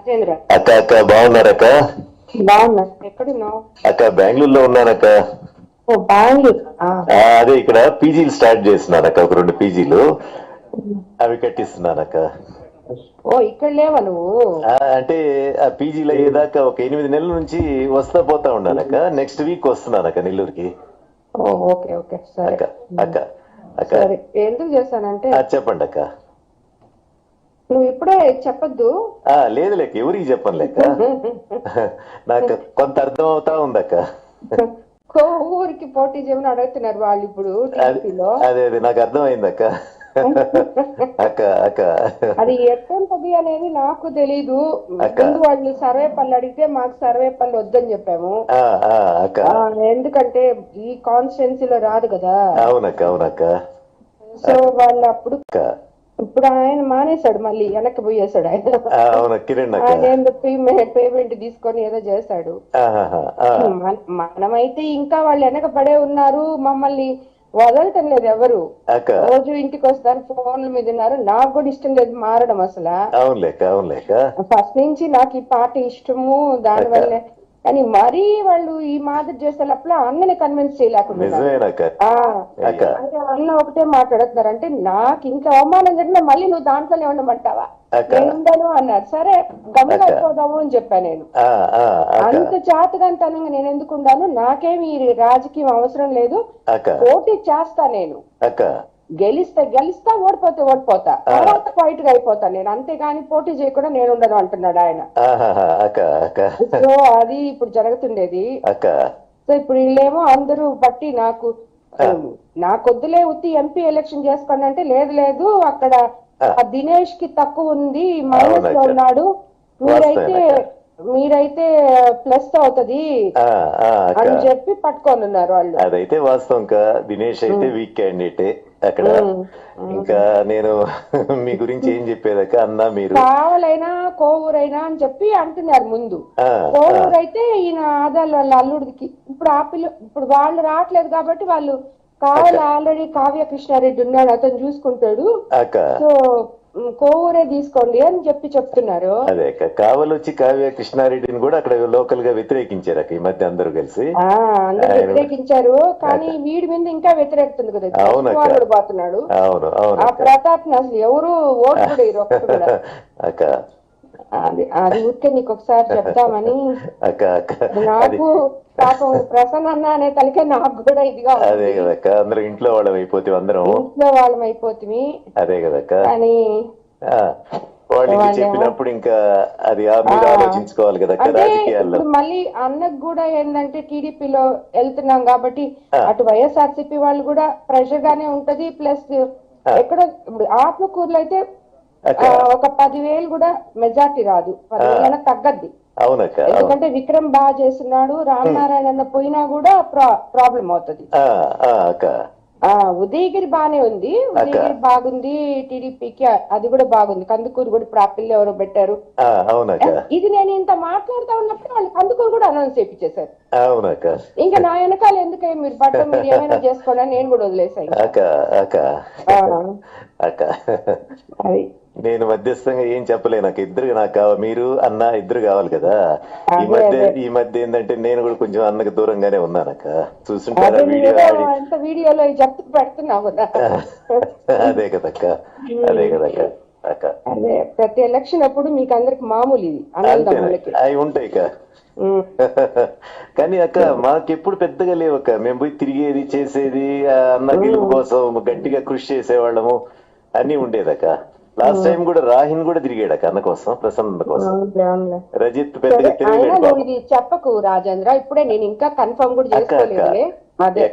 రాజేంద్ర. అక్క అక్క బాగున్నారక్క? బాగున్నా. ఎక్కడున్నావు? అక్క బెంగళూరులో ఉన్నానక్క. ఓ బెంగళూరు. అదే ఇక్కడ పీజీలు స్టార్ట్ చేస్తున్నానక్క, ఒక 2 పీజీలు అవి కట్టిస్తున్నానక్క. ఓ ఇక్కడ లేవా నువ్వు? అంటే ఆ పీజీలో అయ్యేదాకా ఒక 8 నెలల నుంచి వస్తా పోతా ఉన్నానక్క. నెక్స్ట్ వీక్ వస్తున్నానక్క నెల్లూరుకి. ఓ ఓకే ఓకే సరే అక్క అక్క అక్క సరే. ఎందుకు చేశానంటే చెప్పండి అక్క. నువ్వు ఇప్పుడే చెప్పొద్దు. లేదు లేక ఎవరికి చెప్పను లేక నాకు కొంత అర్థం అవుతా ఉందక్క. ఊరికి పోటీ చేయమని అడుగుతున్నారు వాళ్ళు ఇప్పుడు టీడీపీలో. అదే అదే నాకు అర్థమైందక్క. అక్క అక్క అది ఎట్టంటది అనేది నాకు తెలీదు. ముందు వాళ్ళు సర్వేపల్లి అడిగితే మాకు సర్వేపల్లి వద్దని చెప్పాము. ఎందుకంటే ఈ కాన్స్టిట్యున్సీలో రాదు కదా. అవునక్క అవునక్క. సో వాళ్ళు అప్పుడు ఇప్పుడు ఆయన మానేశాడు, మళ్ళీ వెనక్కి పోయేశాడు. ఆయన పేమెంట్ తీసుకొని ఏదో చేశాడు. మనమైతే ఇంకా వాళ్ళు వెనక పడే ఉన్నారు, మమ్మల్ని వదలటం లేదు ఎవరు. రోజు ఇంటికి వస్తారు, ఫోన్ల మీద ఉన్నారు. నాకు కూడా ఇష్టం లేదు మారడం అసలు. ఫస్ట్ నుంచి నాకు ఈ పార్టీ ఇష్టము, దానివల్లే. కానీ మరీ వాళ్ళు ఈ మాదిరి చేసేటప్పుడు అన్నని కన్విన్స్ చేయలేకుండా అన్న ఒకటే మాట్లాడుతున్నారు. అంటే నాకు ఇంకా అవమానం జరిగినా మళ్ళీ నువ్వు దాంట్లోనే ఉండమంటావా, నేను ఉండను అన్నారు. సరే గమ్మున అయిపోదాము అని చెప్పా నేను. అంత చేతగాంతనంగా నేను ఎందుకు ఉండాను, నాకేమి రాజకీయం అవసరం లేదు, పోటీ చేస్తా నేను. గెలిస్తా, ఓడిపోతా, తర్వాత ఫైట్ గా అయిపోతా నేను, అంతేగాని పోటీ చేయకుండా నేను ఉండను అంటున్నాడు ఆయన. సో అది ఇప్పుడు జరుగుతుండేది. సో ఇప్పుడు వీళ్ళేమో అందరూ బట్టి నాకొద్దులే ఉత్తి ఎంపీ ఎలక్షన్ చేసుకోండి అంటే, లేదు అక్కడ దినేష్ కి తక్కువ ఉంది, మైనస్ లో ఉన్నాడు, మీరైతే ప్లస్ అవుతది అని చెప్పి పట్టుకొని ఉన్నారు వాళ్ళు. అదైతే వాస్తవం. దినేష్ అయితే వీక్ క్యాండిడేటే అక్కడ. ఇంకా నేను మీ గురించి ఏం చెప్పేదక్క, అన్నా మీరు కావాలైనా కోవూరైనా అని చెప్పి అంటున్నారు ముందు. కోవూరు అయితే ఈయన ఆదాలు వాళ్ళ అల్లుడికి ఇప్పుడు వాళ్ళు రావట్లేదు కాబట్టి వాళ్ళు కావాలి. ఆల్రెడీ కావ్య కృష్ణారెడ్డి ఉన్నాడు, అతను చూసుకుంటాడు. సో కోవూరే తీసుకోండి అని చెప్తున్నారు. అదే కావాలి వచ్చి కావ్య కృష్ణారెడ్డిని కూడా అక్కడ లోకల్ గా వ్యతిరేకించారు ఈ మధ్య అందరూ కలిసి. అందరూ వ్యతిరేకించారు, కానీ వీడి మీద ఇంకా వ్యతిరేకుతుంది కదా. అవును పోతున్నాడు. ఆ ప్రతాప్ అసలు ఎవరు ఓటు కూడా అది ఊరికే నీకు ఒకసారి చెప్తామని. నాకు పాపం ప్రసన్న అన్న అనే తలకే నాకు కూడా ఇదిగా. అదే కదక్క, అందరూ ఇంట్లో వాళ్ళం అయిపోతుంది. అదే కదక్క, కానీ వాళ్ళకి చెప్పినప్పుడు ఇంకా అది మీరు ఆలోచించుకోవాలి కదా రాజకీయాల్లో. మళ్ళీ అన్నకు కూడా ఏంటంటే టీడీపీలో వెళ్తున్నాం కాబట్టి అటు వైఎస్ఆర్సీపీ వాళ్ళు కూడా ప్రెషర్ గానే ఉంటది. ప్లస్ ఎక్కడ ఇప్పుడు ఆత్మకూరులో అయితే ఒక 10,000 కూడా మెజార్టీ రాదు, 10,000 తగ్గద్ది. ఎందుకంటే విక్రమ్ బాగా చేస్తున్నాడు, రామనారాయణ పోయినా కూడా ప్రాబ్లం అవుతుంది. ఉదయగిరి బానే ఉంది, ఉదయగిరి బాగుంది టీడీపీకి, అది కూడా బాగుంది. కందుకూరు కూడా ప్రాపిల్ ఎవరో పెట్టారు. ఇది నేను ఇంత మాట్లాడుతా ఉన్నప్పుడు వాళ్ళు కందుకూరు కూడా అనౌన్స్ చేయించేశారు. ఇంకా నా వెనకాల ఎందుకే మీరు పట్టం, మీరు ఏమైనా చేసుకోండి అని నేను కూడా వదిలేసాను. అది నేను మధ్యస్థంగా ఏం చెప్పలే, నాకు మీరు అన్న ఇద్దరు కావాలి కదా. ఈ మధ్య ఏంటంటే నేను కూడా కొంచెం అన్నకు దూరంగానే ఉన్నానక్క. చూసుంటారా వీడియోలో చెప్తూ పెడుతున్నావు కదా. అదే కదక్క. అదే ప్రతి ఎలక్షన్ అప్పుడు మీకు అందరికి మామూలు ఇది అవి ఉంటాయి కానీ అక్క మాకెప్పుడు పెద్దగా లేవక్క. మేము పోయి తిరిగేది చేసేది, అన్న గెలుపు కోసం గట్టిగా కృషి చేసేవాళ్ళము అన్ని ఉండేదక్క. లాస్ట్ టైం కూడా రాహిన్ కూడా తిరిగాడక్క అన్న కోసం, ప్రసన్న కోసం. రజిత్ పెద్దగా ఇది చెప్పకు రాజేంద్ర, ఇప్పుడే నేను ఇంకా కన్ఫర్మ్ కూడా చేసుకోలేదు. అదే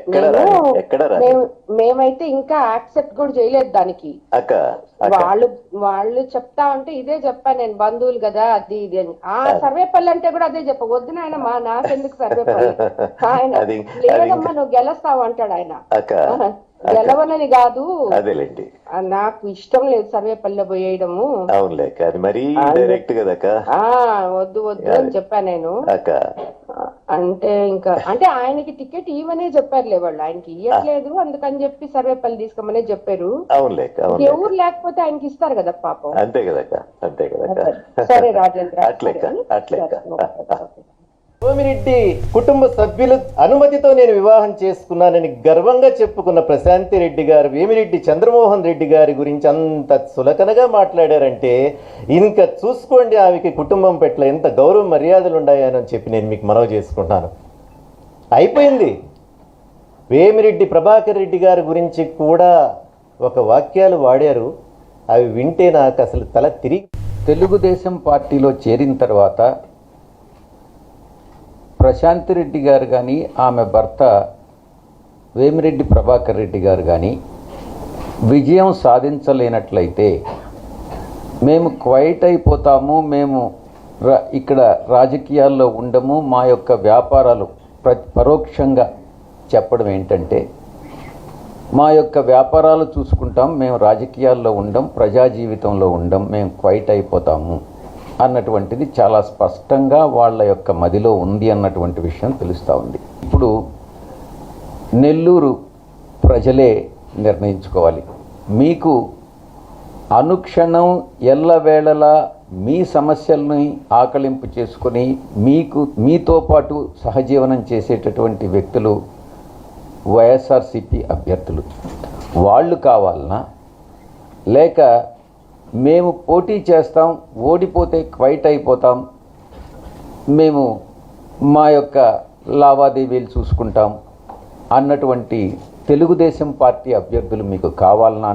మేమైతే ఇంకా యాక్సెప్ట్ కూడా చేయలేదు దానికి. వాళ్ళు చెప్తా ఉంటే ఇదే చెప్పాను నేను, బంధువులు కదా అది ఇది అని. సర్వేపల్లి అంటే కూడా అదే చెప్ప, వద్దు నాయన నాకెందుకు సర్వేపల్లి, ఆయన లేదమ్మా నువ్వు గెలుస్తావు అంటాడు ఆయన. గెలవనని కాదు, నాకు ఇష్టం లేదు సర్వేపల్లిలో పోయేయడము. వద్దు వద్దు అని చెప్పాను నేను. అంటే ఇంకా అంటే ఆయనకి టికెట్ ఇవ్వనే చెప్పారులే వాళ్ళు, ఆయనకి ఇవ్వట్లేదు అందుకని చెప్పి సర్వేపల్లి తీసుకోమనే చెప్పారు. అవునులే ఎవరు లేకపోతే ఆయనకి ఇస్తారు కదా పాపం. అంతే కదక్క, అంతే కదక్క. సరే రాజేంద్ర, అట్లెక్క. సోమిరెడ్డి కుటుంబ సభ్యులు అనుమతితో నేను వివాహం చేసుకున్నానని గర్వంగా చెప్పుకున్న ప్రశాంతి రెడ్డి గారు వేమిరెడ్డి చంద్రమోహన్ రెడ్డి గారి గురించి అంత సులకనగా మాట్లాడారంటే ఇంకా చూసుకోండి ఆమెకి కుటుంబం పట్ల ఎంత గౌరవ మర్యాదలు ఉన్నాయని చెప్పి నేను మీకు మనవి చేసుకుంటాను. అయిపోయింది. వేమిరెడ్డి ప్రభాకర్ రెడ్డి గారి గురించి కూడా ఒక వాక్యాలు వాడారు, అవి వింటే నాకు అసలు తల తిరిగి. తెలుగుదేశం పార్టీలో చేరిన తర్వాత ప్రశాంతి రెడ్డి గారు కానీ ఆమె భర్త వేమిరెడ్డి ప్రభాకర్ రెడ్డి గారు కానీ విజయం సాధించలేనట్లయితే మేము క్వైట్ అయిపోతాము, మేము ఇక్కడ రాజకీయాల్లో ఉండము, మా యొక్క వ్యాపారాలు పరోక్షంగా చెప్పడం ఏంటంటే మా యొక్క వ్యాపారాలు చూసుకుంటాం, మేము రాజకీయాల్లో ఉండం, ప్రజా జీవితంలో ఉండం, మేము క్వైట్ అయిపోతాము అన్నటువంటిది చాలా స్పష్టంగా వాళ్ళ యొక్క మదిలో ఉంది అన్నటువంటి విషయం తెలుస్తూ ఉంది. ఇప్పుడు నెల్లూరు ప్రజలే నిర్ణయించుకోవాలి. మీకు అనుక్షణం ఎల్లవేళలా మీ సమస్యల్ని ఆకలింపు చేసుకొని మీతో పాటు సహజీవనం చేసేటటువంటి వ్యక్తులు వైఎస్ఆర్సీపీ అభ్యర్థులు. వాళ్ళు కావాలనా, లేక మేము పోటీ చేస్తాం, ఓడిపోతే క్వైట్ అయిపోతాం, మేము మా యొక్క లావాదేవీలు చూసుకుంటాం అన్నటువంటి తెలుగుదేశం పార్టీ అభ్యర్థులు మీకు కావాలన్నా